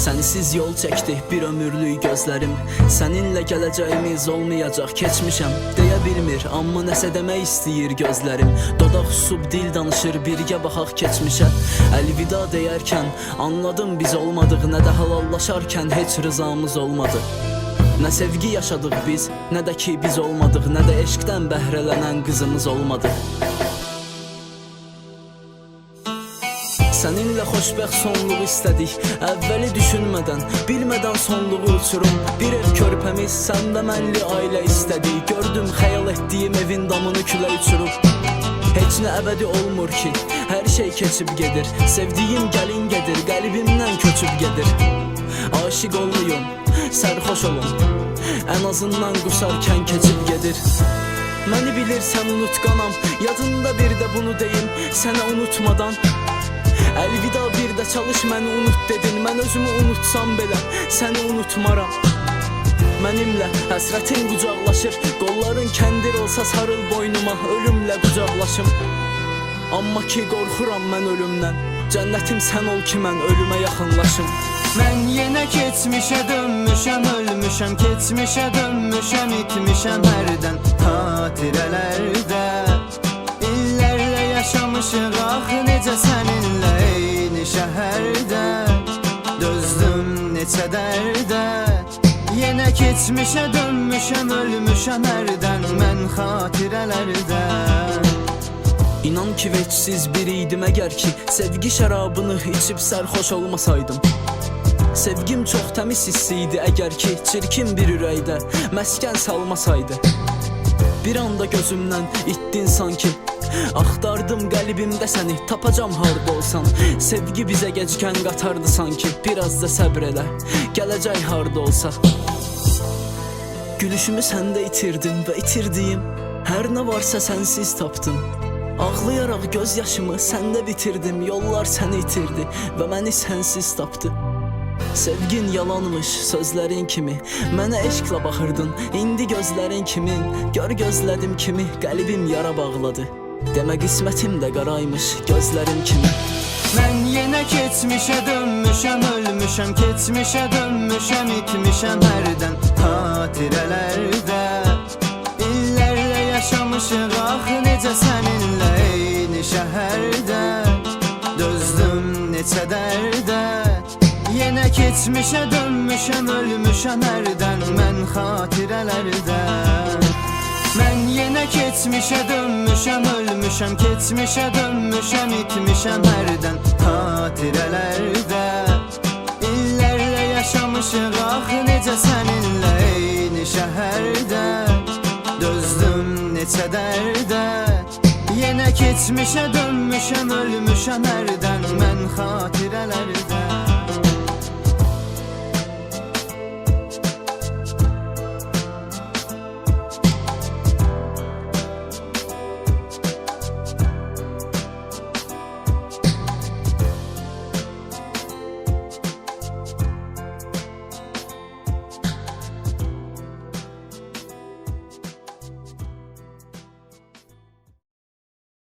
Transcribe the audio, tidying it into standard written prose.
Sensiz yol çəkdi bir ömürlük gözlərim. Səninlə gələcəyimiz olmayacaq, keçmişəm deyə bilmir, amma nəsə demək istəyir gözlərim. Dodaq susub dil danışır, birgə baxaq keçmişə. Əlvida deyərkən anladım biz olmadıq, nə də halallaşarkən heç rızamız olmadı. Nə sevgi yaşadıq biz, nə də ki biz olmadıq, nə də eşqdən bəhrələnən qızımız olmadı. Səninlə xoşbəxt sonluğu istədik, əvvəli düşünmədən, bilmədən sonluğu uçurum. Bir ev körpəmiz, sən və mənli ailə istədik. Gördüm xəyal etdiyim evin damını külə uçurub. Heç nə əbədi olmur ki, hər şey keçib gedir. Sevdiyim gəlin gedir, qəlbimdən köçüb gedir. Aşiq olmayın, sərxoş olun, ən azından qusarkən keçib gedir. Məni bilirsən unutqanam, yadında bir də bunu deyim sənə unutmadan. Əlvida bir də çalış məni unut dedin, mən özümü unutsam belə səni unutmaram. Mənimlə həsrətin qucaqlaşır, qolların kəndir olsa sarıl boynuma, ölümlə qucaqlaşım. Amma ki qorxuram mən ölümdən, cənnətim sən ol ki mən ölümə yaxınlaşım. Mən yenə keçmişə dönmüşəm, ölmüşəm, keçmişə dönmüşəm, itmişəm hərdən xatirələrdə. İllərlə yaşamışıq, ax necə səninlə eyni şəhərdə. Dözdüm neçə dərdə, yenə keçmişə dönmüşəm, ölmüşəm hərdən mən xatirələrdə. İnan ki vecsiz biriydim əgər ki sevgi şərabını içib sərxoş olmasaydım. Sevgim çox təmiz hissiydi əgər ki çirkin bir ürəkdə məskən salmasaydı. Bir anda gözümdən itdin sanki, axtardım qəlbimdə səni, tapacam harda olsan. Sevgi bizə gecikən qatardı sanki, biraz da səbr elə, gələcək harda olsa. Gülüşümü səndə itirdim və itirdiyim hər nə varsa sənsiz tapdım. Ağlayaraq göz yaşımı səndə bitirdim, yollar səni itirdi və məni sənsiz tapdı. Sevgin yalanmış sözlərin kimi, mənə eşqlə baxırdın, indi gözlərin kimin. Gör gözlədim kimi, qəlbim yara bağladı, demə qismətim də qaraymış gözlərim kimi. Mən yenə keçmişə dönmüşəm, ölmüşəm, keçmişə dönmüşəm, itmişəm hərdən xatirələrdə. İllərlə yaşamışıq, ax necə səninlə eyni şəhərdə. Dözdüm neçə dərdə, yenə keçmişə dönmüşəm, ölmüşəm hərdən mən xatirələrdə. Mən yenə keçmişə dönmüşəm, ölmüşəm, keçmişə dönmüşəm, itmişəm hərdən xatirələrdə. İllərlə yaşamışıq, ax necə səninlə eyni şəhərdə. Dözdüm neçə dərdə, yenə keçmişə dönmüşəm, ölmüşəm hərdən mən xatirələrdə.